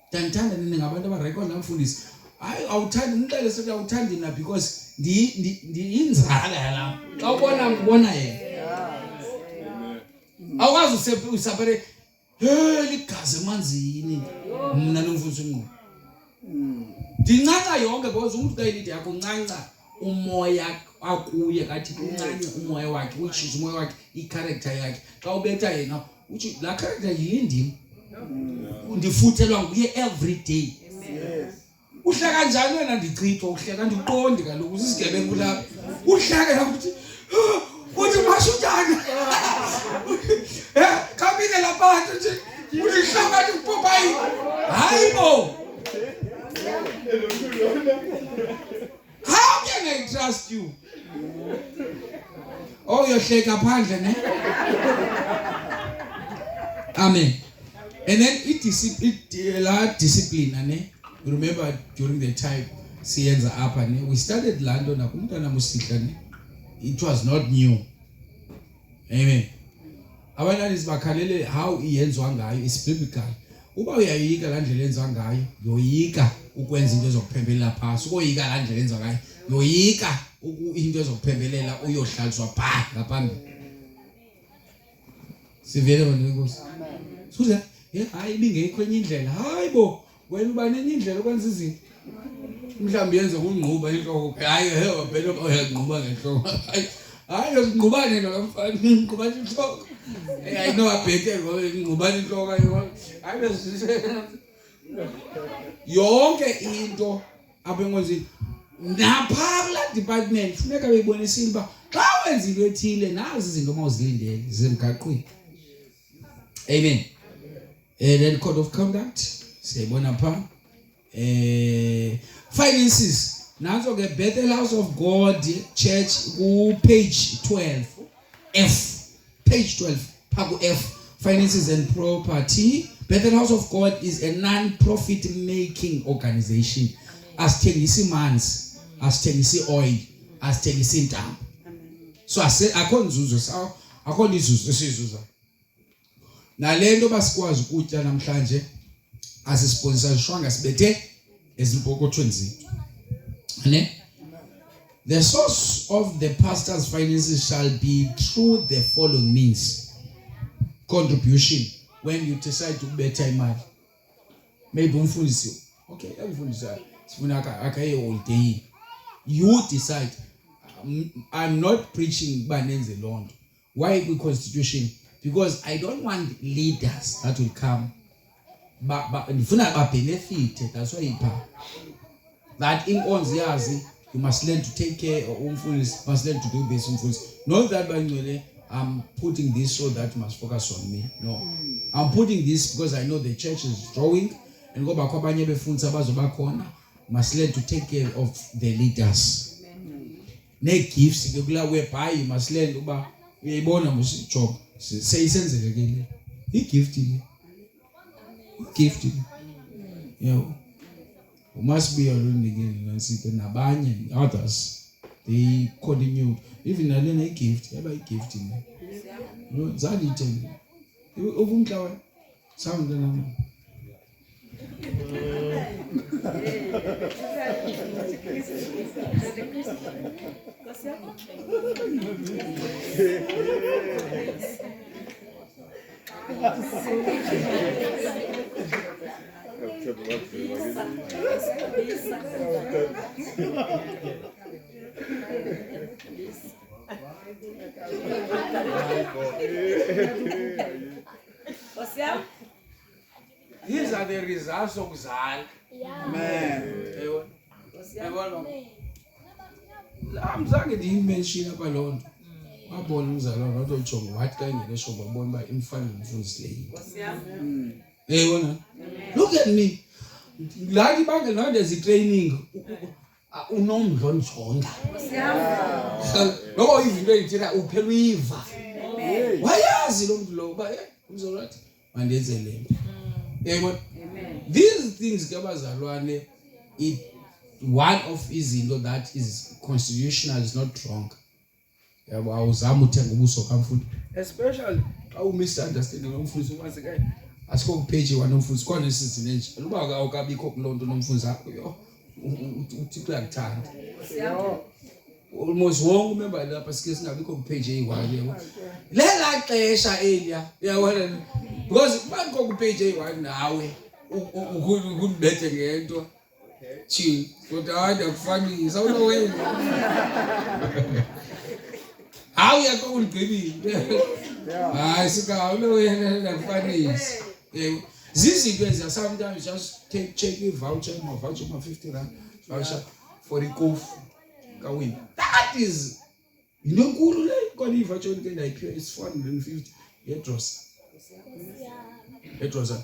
Ndiyayithanda nini ngabantu abarekhona mfundisi hayi awuthandi umxele sokuthi awuthandi na because ndiyinzala yalapha xa ubona yena awukwazi usapere ligazi emanzini mna nomfundisi umnqo ndincanca yonke because umuntu kayilide yakho uncanca umoya akuye kathi uncanye umoya wakhe which umoya wakhe i-character yakhe xa ubetha yena uthi la character yindimi ndifuthelwa nguye every day. Uhleka kanjani wena ndichithwa uhleka ndiqondi kaloku usisigebengu lapha uhleka nokuthi uthi mashutana kamile lapha nje ulihlanga ndipopayi hayibo how can I trust you? Oh yohleka phandle ne amen. And then discipline ne. Remember during the time siyenza apha ne we started lando nakumntana musihla ne it was not new. Amen. Abanye bakhalele how iyenzwa ngayo is biblical. Uba uyayika la ndlela yenziwa ngayo yoyika ukwenza into ezokuphembelela phasi ukoyika la ndlela yenziwa ngayo yoyika into ezokuphembelela uyohlaliswa pha ngaphambili. Sivele bani nkosi. Suza hayi bingekho enye indlela hayibo wena uba nenye indlela okwenza izinto mhlawumbe yenze ukungquba inhloko hayi phela uyanqquba ngenhloko hayi ngqubane nomfana ngqubane inhloko I know a better ngqubane inhloko hayi yonke into abengozini napha kula department funeka beyibonisile ba xa wenza into ethile nazi izinto mawuzilindele zemgaqweni. Amen. Then code of conduct siyayibona pha finances nanso ke Bethel House of God Church ku page 12 F page 12 pha ku F finances and property. Bethel House of God is a non-profit making organization. Asithengisa imanzi, asithengisa oil, asithengisa intambo. So akho nzuzo akho izuzo esizuza. Nalento basikwazi ukutya namhlanje asisponsorishwanga sibethe ezimpokothweni zethu. Ne? The source of the pastor's finances shall be through the following means. Contribution when you decide to betha imali. Maybe umfundisi. Okay, umfundisi sifuna akaye all day. You decide. I'm not preaching banenze lonto. Why the constitution? Because I don't want leaders that will come but ndifuna ba benefit. That's why that in onziyazi you must learn to take care of umfundisi, must learn to do this umfundisi. Not that by I'm putting this so that you must focus on me. No. I'm putting this because I know the church is growing and go back abanye befundisi abazoba khona must learn to take care of the leaders. Ne gifts ke kula whereby you must learn uba uyayibona musi job seyisenzele ke le gift you must be alone again nasike nabanye others they continue even nalena gift yaba gift no zalite ubumhlawa sound nami These are the results of Zal. Amen. I'm saying the mention about Lord. My born was alone, not all children. What kind of show born by infant slave? Look at me. Like back now, there's a training. Unom don't chonda. No, if you don't upeliva. Why is it on low? But it's all right. And it's a name. Amen. These things Gabazalwane, it one of his that is constitutional is not wrong. Especially how misunderstanding umfuzi once again. Asikho page one umfuzi khona isizini nje. Luba awukabikho kulonto nomfuzi akho yo. Uthi kuyakuthanda. Almost wonke member lapha sike singabikho page eyi1 yebo. Lela xesha elia uyabona because bakho ku page eyi1 nawe ukubethe ngento. Chi kodwa akufanisa unowenza. How you going to be? I sika unowenza akufanisa. Zizinto sometimes just check your voucher my 50 rand voucher for the coffee. That is inkulu le kodwa ivoucher ke ndayiphiwa is 450 yedrosa. Yedrosa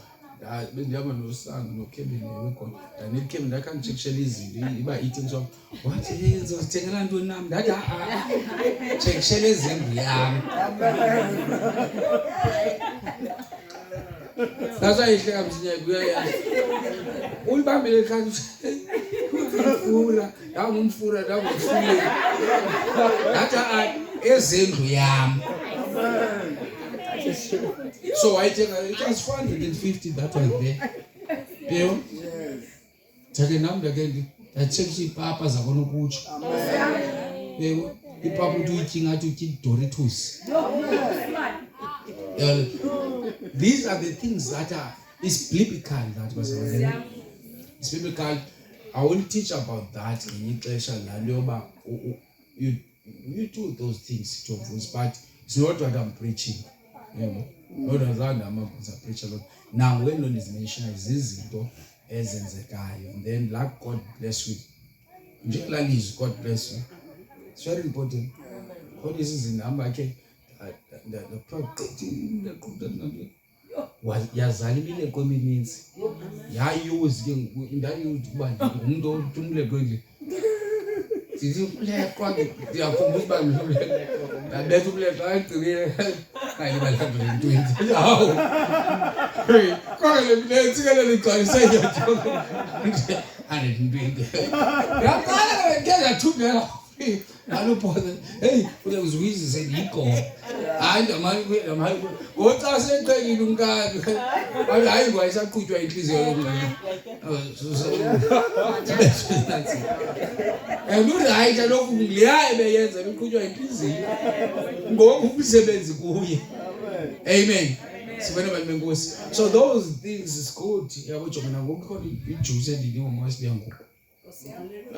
bendihamba nosanga noKevin wekhona ndaniKevin ndakangitshekishela izinto iba eating shop wathi ngizozithengela ntoni nami ndathi tshekishela izindlu yami. That's why ihleka msinya kuya ulibambile kanti umfura ngumfura ngumfule ndathi ezindlu yami. So I take it was 450 that was there. Yes. Take a number again. I check the papa zakona ukutsho. Yebo, ipapa uthi uyithinga athi uthi Doritos. These are the things that are, it's biblical, that was it's biblical. I will teach about that in you do those things, but it's not what I'm preaching. You know, not as I'm preaching a lot. Now, when one is mentioned, is this as a guy, and then like God bless you. God bless you. It's very important. God is in number. The prophet yazalibile kwemininzi yayuzi ndayuthi uba umuntu othumlekwe sizileqwa ndiyakhumbuza uba ngabetha umleqwa agcibile kanye ba-120 hawu kodwa le tsikele ligcwalise ngiyajonga 120 yaqala ke ngathungela aluphoze hey uzwizise sendiyiko hayi ndamali ngoxa seqekile umkani hayi ngwayisaqhutywa inhliziyo yomncane urayithi lokhu ngileya ebeyenza beqhutywa inhliziyo ngoku umsebenzi kuye. Amen. Sibona abantu benkosi. So those things is good. Yabo jomana ngokukhona ijuice endiniwe masibiya ngoku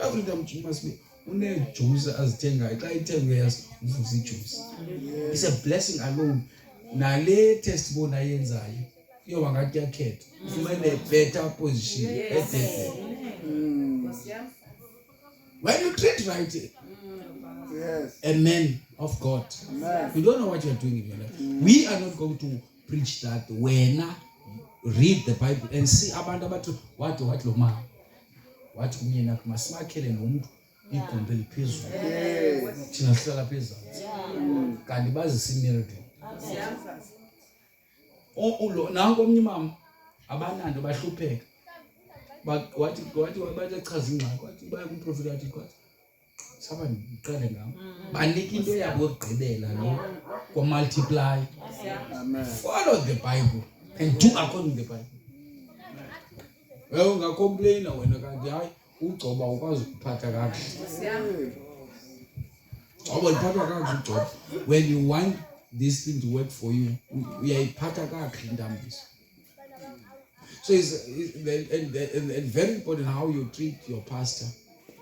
every time you must be une-juice azithengayo xa ithengwe yazi uvuza ijuice. It's a blessing alone. Nale testimony ayenzayo iyoba ngathi yakhetha ufumene better position when you treat right a man of God, you don't know what you're doing in your life. We are not going to preach that when read the Bible and see abantu abathi what lo mama wathi kunye nakho masimakhele nomuntu igumbi eliphezulu thina sihlala phezulu kanti bazisa imiracle nanko omnye mama abanando bahlupheka wathi bachaza ingxaki wathi baya kumprofeti wathi kwathi saba ndiqale ngam banika into yabo yokugqibela lo kwa multiply. Follow the Bible and do according to the Bible. Well, ungacomplaina wena kanti hayi ugcoba ukwazi ukuphatha kakuhle. Awuliphatha kakuhle ugcoba. When you want this thing to work for you, uyayiphatha kakuhle indambiso. So it's very important how you treat your pastor.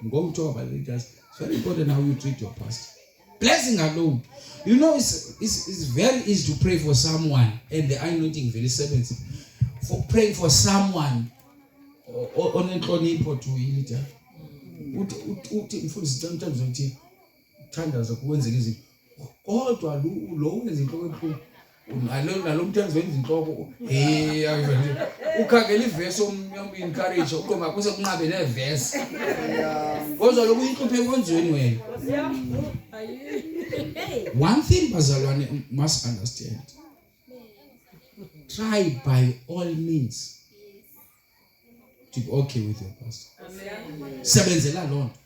I'm going to talk about it. It's very important how you treat your pastor. Blessing alone. You know, it's very easy to pray for someone, and the anointing very seventh. For praying for someone on enhlonipho to ilita. Uthi mfundisi sometimes uthi thandaza kuwenzeka izinto. Kodwa lo wenza inhloko ephuma. Nalomthandazo wenza inhloko ukhangela ivesi encourage uqonga kuse kunqabe nevesi. Kodwa lokhu inhluphe ekonzweni wena. One thing bazalwane must understand. Try by all means to be okay with your pastor. Sebenzela lonto.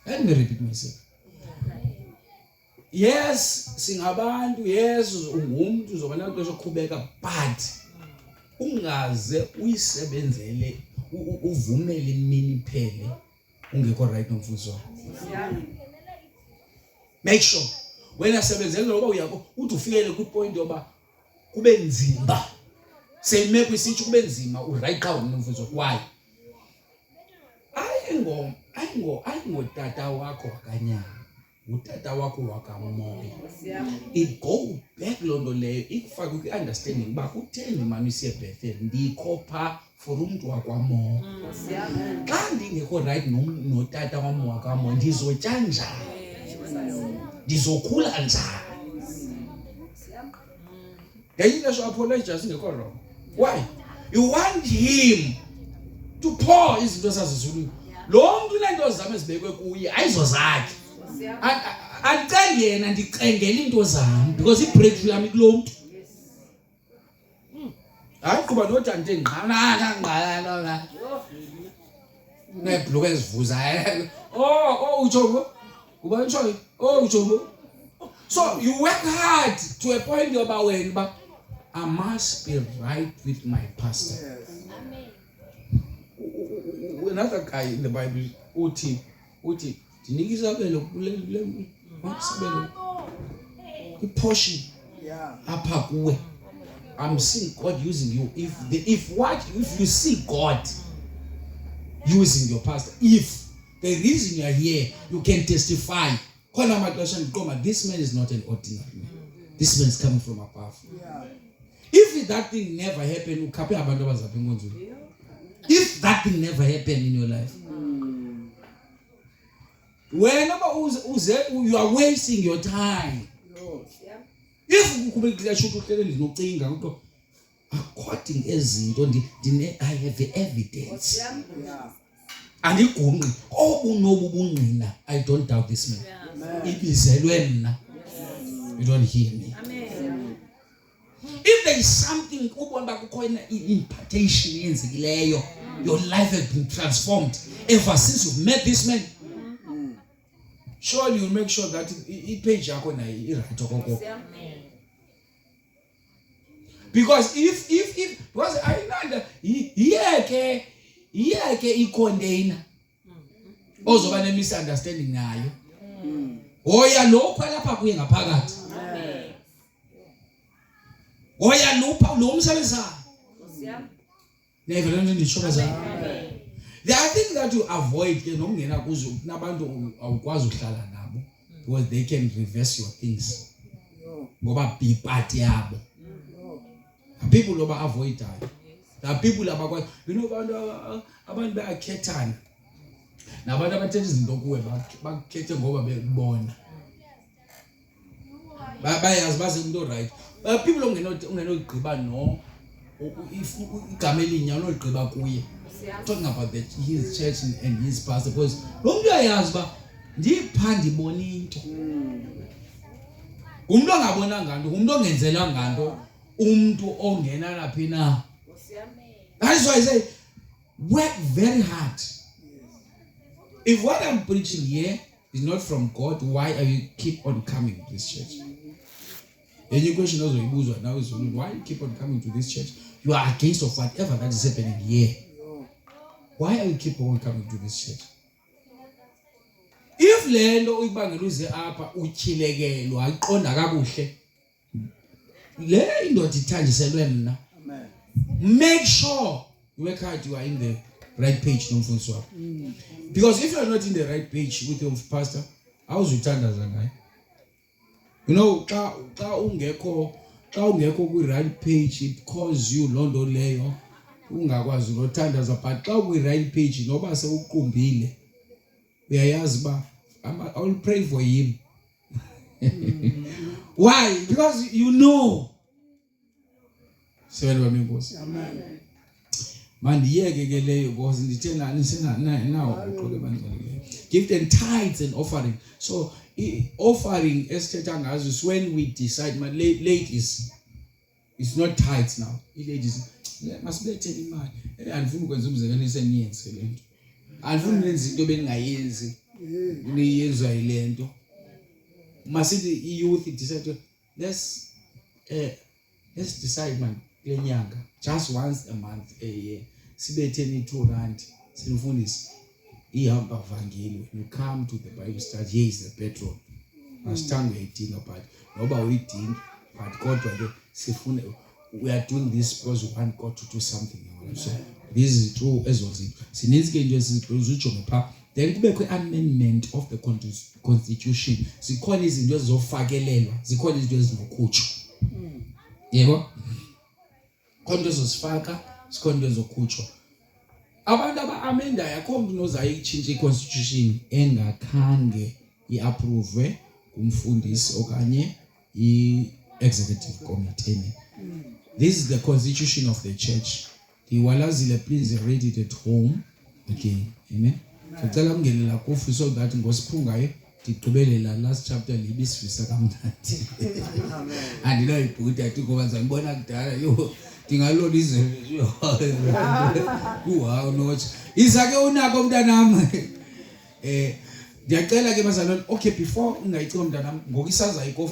Let me repeat myself. Yes, singabantu, yes, ungumuntu uzobana into soqhubeka, but ungaze uyisebenzele uvumele imini iphele ungekho right nomfuzo wakho. Make sure when asebenzele loba uyako uthi ufikele ku point yoba kube nzima. Seyimeko isithi kube nzima uright xa nomfuzo wakho. Why? Ayingo tata wakho wakanyana. Utata wakho wakamoya. It go back lonto leyo ikufaka uku-understanding uba kutheni mama isiye Bethel ndikhopha for umuntu wakwamoya. Xa ndingekho right notata wam wakamoya ndizotya njani? Ndizokhula njani? Then you should apologize ingekho wrong. Why? You want him to pour izinto sazizulu. Lo muntu unento zami ezibekwe kuye ayizo zakhe. Andicenge yena ndicengela into zami because i-breakthrough yami kulo muntu. Hayi kuba notante ngqala nebhluku ezivuzayo. Ujobo kuba ntsho ujobo. So you work hard to a point yoba wena I must be right with my pastor. Another guy in the Bible uthi ndinikisabelo kule isabelo iportion apha kuwe I'm seeing God using you. If you see God using your pastor, if the reason you are here, you can testify. This man is not an ordinary man. This man is coming from above. If that thing never happened, if that thing never happened in your life, whenever you are wasting your time. If according as I have the evidence. And I don't doubt this man. It is you don't hear me. If there is something impartation in your life has been transformed ever since you've met this man, surely you'll make sure that it pays you. Because if because I know that he container ozoba ne misunderstanding nayo oya lokho lapha kuye ngaphakathi oya lupha lo umsebenzayo never learn the shows. There are things that you avoid ke nokungena kuzo nabantu awukwazi ukuhlala nabo because they can reverse your things ngoba be part yabo. People loba avoid that. There are people abakwazi abantu bayakhethana nabantu abathethe izinto kuwe bakhethe ngoba bekubona bayazi baze into right. People ungenoigqiba no if igama elinya unogqiba kuye talking about his church and his pastor because lo muntu uyayazi ba ndipha ndibona into umuntu ongabonanga nto umuntu ongenzela nganto umuntu ongena laphi na. That's why I say work very hard. If what I'm preaching here is not from God, why are you keep on coming to this church? And your question also now is why you keep on coming to this church? You are against of whatever that is happening here. Why are you keep on coming to this church? If lento uyibangeluze apha utyhilekelwa ayiqonda kakuhle le indoda ithanjiselwe mina. Make sure you work hard, you are in the right page. Because if you are not in the right page with your pastor, how is uthandaza ngaye? You know, xa ungekho ku right page, it causes you londo leyo ungakwazi ukuthandaza. But xa ku right page noba sewuqumbile uyayazi ba I will pray for him. Why? Because you know. Amen. Mandiyeke ke leyo because ndithena nawo uqoke banjani. Give them tithes and offering. So offering esithetha ngazo is when we decide my late is it's not tithes now. Ladies masibethe imali. Andifuni ukwenza umzekelo eseniyenze lento. Andifuni nenze into bengayenzi. Niyenza ilento. Masithi youth decide let's decide man lenyanga just once a month a year sibetheni 2 rand sinifundisa ihamba vangeli. You come to the Bible study, here is the petrol asitanga uyidinga but noba uyidinga but kodwa ke sifune we are doing this because we want God to do something. So this is true as well. Sininzi ke into esizijonge pha then kubekho amendment of the constitution. Zikhona izinto ezizofakelelwa, zikhona izinto ezinokhutshwa. Yebo? Khona into ezosifaka, zikhona into ezokhutshwa. Abantu aba-amenda yakho umuntu ozayicintsha i-constitution engakhange i-approve kumfundisi okanye i-executive committee. This is the constitution of the church. Iwalazile, please read it at home again. Amen. Ngicela ungenela kufu so that ngosiphungayo ndigqibelela last chapter libisifisa kamnandi. Andinoyibhuda athi ngoba ngibona kudala yo ndingalona izinto wow not izake unako mntanami. Ndiyacela ke bazalwane, okay, before ungayicima mntanami ngoku isaza ikofu